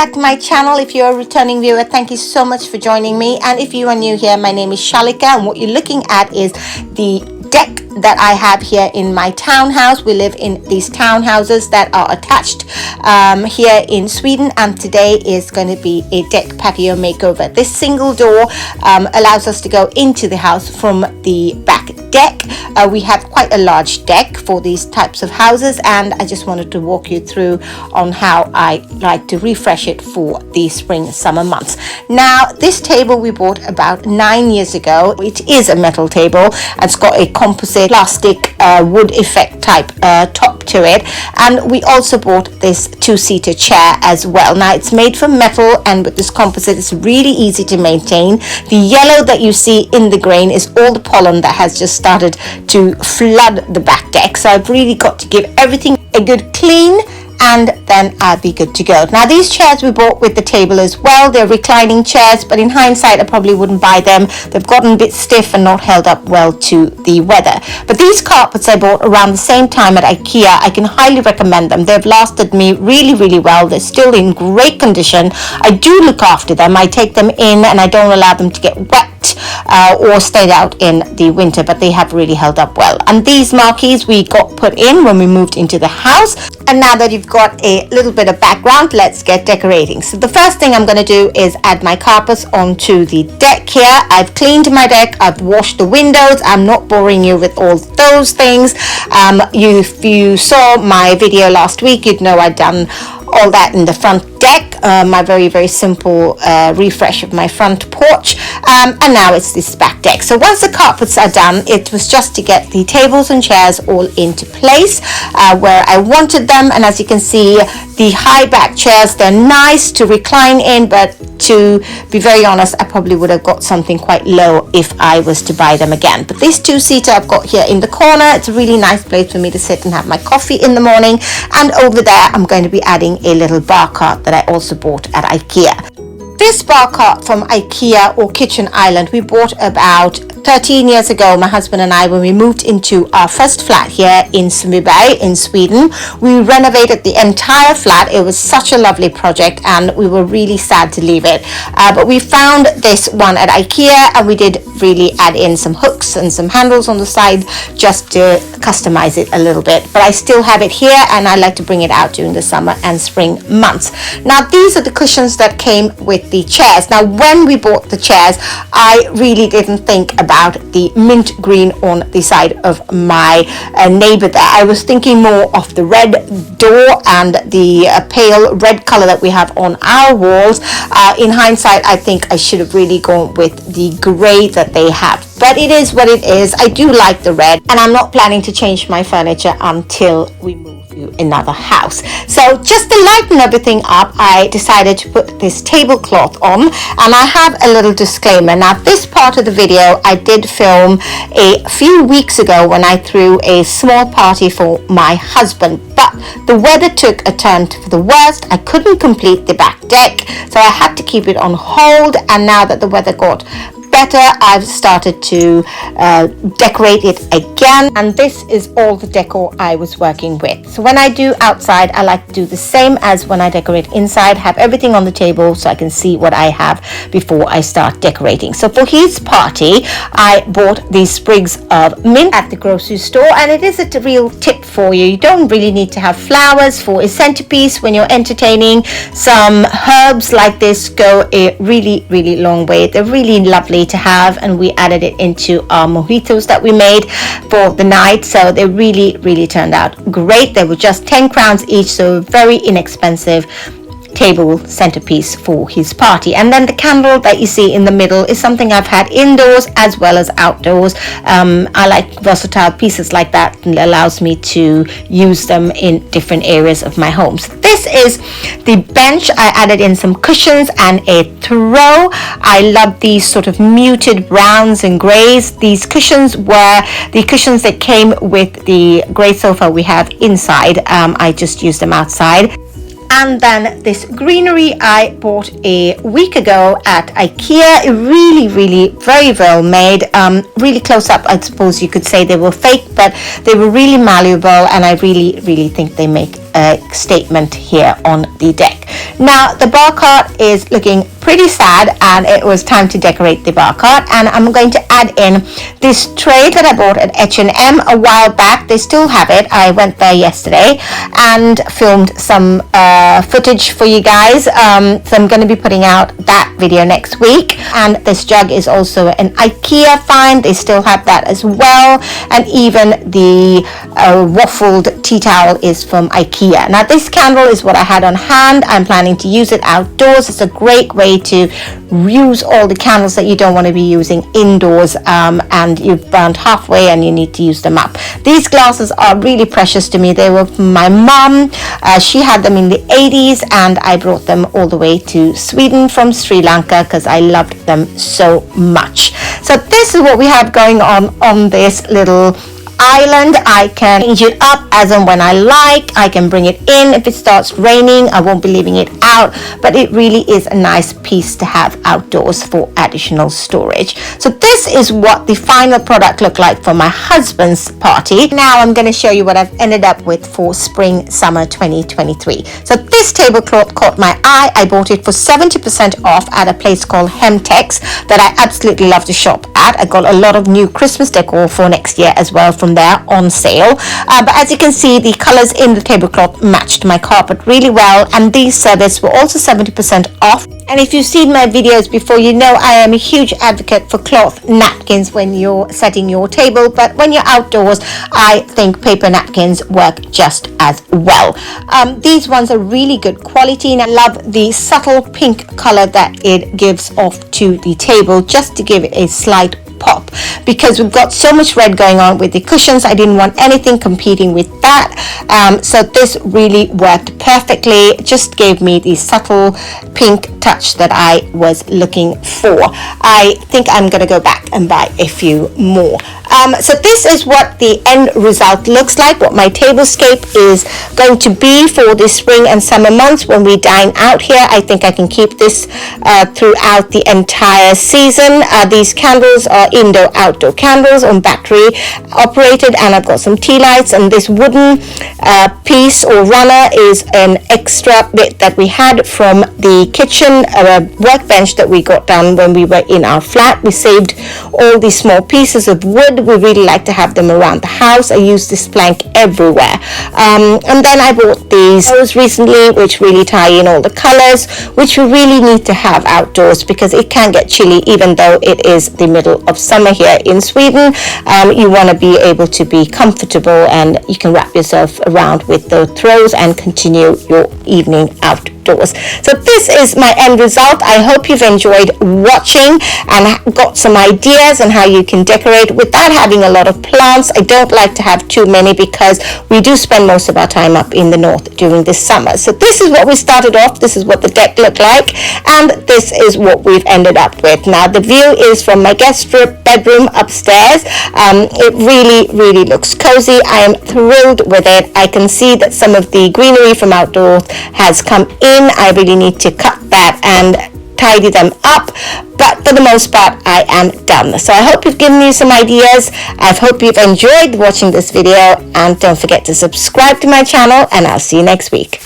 back to my channel. If you're a returning viewer, thank you so much for joining me. And if you are new here, my name is Shalika, and what you're looking at is the deck that I have here in my townhouse. We live in these townhouses that are attached here in Sweden, and today is going to be a deck patio makeover. This single door allows us to go into the house from the back deck. We have quite a large deck for these types of houses, and I just wanted to walk you through on how I like to refresh it for the spring summer months. Now, this table we bought about 9 years ago. It is a metal table, and it's got a composite plastic wood effect type top to it, and we also bought this two-seater chair as well. Now, it's made from metal, and with this composite it's really easy to maintain. The yellow that you see in the grain is all the pollen that has just started to flood the back deck, so I've really got to give everything a good clean, and then I'll be good to go. Now, these chairs we bought with the table as well. They're reclining chairs, but in hindsight I probably wouldn't buy them. They've gotten a bit stiff and not held up well to the weather. But these carpets I bought around the same time at IKEA. I can highly recommend them. They've lasted me really well. They're still in great condition. I do look after them. I take them in and I don't allow them to get wet or stayed out in the winter, but they have really held up well. And these marquees we got put in when we moved into the house. And now that you've got a little bit of background, let's get decorating. So the first thing I'm going to do is add my carpets onto the deck here. I've cleaned my deck, I've washed the windows. I'm not boring you with all those things. If you saw my video last week, you'd know I'd done all that in the front deck, my very simple refresh of my front porch, and now it's this back deck. So once the carpets are done, it was just to get the tables and chairs all into place where I wanted them. And as you can see, the high back chairs, they're nice to recline in, but to be very honest, I probably would have got something quite low if I was to buy them again. But this two-seater I've got here in the corner, it's a really nice place for me to sit and have my coffee in the morning. And over there I'm going to be adding a little bar cart that I also bought at IKEA. This bar cart from IKEA, or Kitchen Island, we bought about 13 years ago, my husband and I, when we moved into our first flat here in Sundbyberg in Sweden. We renovated the entire flat. It was such a lovely project, and we were really sad to leave it. But we found this one at IKEA, and we did really add in some hooks and some handles on the side just to customize it a little bit. But I still have it here, and I like to bring it out during the summer and spring months. Now, these are the cushions that came with the chairs. Now, when we bought the chairs, I really didn't think about the mint green on the side of my neighbor there. I was thinking more of the red door and the pale red color that we have on our walls. In hindsight, I think I should have really gone with the gray that they have. But it is what it is. I do like the red, and I'm not planning to change my furniture until we move to another house. So just to lighten everything up, I decided to put this tablecloth on, and I have a little disclaimer. Now, this part of the video I did film a few weeks ago when I threw a small party for my husband, but the weather took a turn for the worst. I couldn't complete the back deck, so I had to keep it on hold, and now that the weather got better, I've started to decorate it again, and this is all the decor I was working with. So when I do outside, I like to do the same as when I decorate inside, have everything on the table so I can see what I have before I start decorating. So for his party, I bought these sprigs of mint at the grocery store, and it is a real tip for you. You don't really need to have flowers for a centerpiece when you're entertaining. Some herbs like this go a really long way. They're really lovely to have, and we added it into our mojitos that we made for the night, so they really turned out great. They were just 10 crowns each, so very inexpensive table centerpiece for his party. And then the candle that you see in the middle is something I've had indoors as well as outdoors. I like versatile pieces like that, and it allows me to use them in different areas of my home. So this is the bench. I added in some cushions and a throw. I love these sort of muted browns and grays. These cushions were the cushions that came with the gray sofa we have inside. I just used them outside. And then this greenery I bought a week ago at IKEA. Really very well made. Really close up, I suppose you could say they were fake, but they were really malleable, and I really think they make a statement here on the deck. Now the bar cart is looking pretty sad, and it was time to decorate the bar cart, and I'm going to add in this tray that I bought at H&M a while back. They still have it. I went there yesterday and filmed some footage for you guys, so I'm going to be putting out that video next week. And this jug is also an IKEA find. They still have that as well, and even the waffled tea towel is from IKEA. Now this candle is what I had on hand. I'm planning to use it outdoors. It's a great way to use all the candles that you don't want to be using indoors, and you've burned halfway and you need to use them up. These glasses are really precious to me. They were from my mom. She had them in the 80s, and I brought them all the way to Sweden from Sri Lanka because I loved them so much. So this is what we have going on this little island. I can change it up as and when I like. I can bring it in if it starts raining. I won't be leaving it out, but it really is a nice piece to have outdoors for additional storage. So this is what the final product looked like for my husband's party. Now I'm going to show you what I've ended up with for spring summer 2023. So this tablecloth caught my eye. I bought it for 70% off at a place called Hemtex that I absolutely love to shop at. I got a lot of new Christmas decor for next year as well from there on sale, but as you can see, the colors in the tablecloth matched my carpet really well, and these services were also 70% off. And if you've seen my videos before, you know I am a huge advocate for cloth napkins when you're setting your table, but when you're outdoors, I think paper napkins work just as well. These ones are really good quality, and I love the subtle pink color that it gives off to the table, just to give it a slight pop, because we've got so much red going on with the cushions. I didn't want anything competing with that, so this really worked perfectly. It just gave me the subtle pink touch that I was looking for. I think I'm gonna go back and buy a few more. So this is what the end result looks like, what my tablescape is going to be for the spring and summer months when we dine out here. I think I can keep this throughout the entire season. These candles are indoor-outdoor candles on battery operated, and I've got some tea lights, and this wooden piece or runner is an extra bit that we had from the kitchen workbench that we got done when we were in our flat. We saved all these small pieces of wood. We really like to have them around the house. I use this plank everywhere, and then I bought these recently, which really tie in all the colors, which we really need to have outdoors because it can get chilly even though it is the middle of summer here in Sweden. You want to be able to be comfortable, and you can wrap yourself around with the throws and continue your evening outdoors. So this is my end result. I hope you've enjoyed watching and got some ideas on how you can decorate without having a lot of plants. I don't like to have too many because we do spend most of our time up in the north during this summer. So this is what we started off. This is what the deck looked like, and this is what we've ended up with. Now the view is from my guest bedroom upstairs. It really looks cozy. I am thrilled with it. I can see that some of the greenery from outdoors has come in. I really need to cut that and tidy them up, but for the most part I am done. So I hope you've given you some ideas. I hope you've enjoyed watching this video, and don't forget to subscribe to my channel, and I'll see you next week.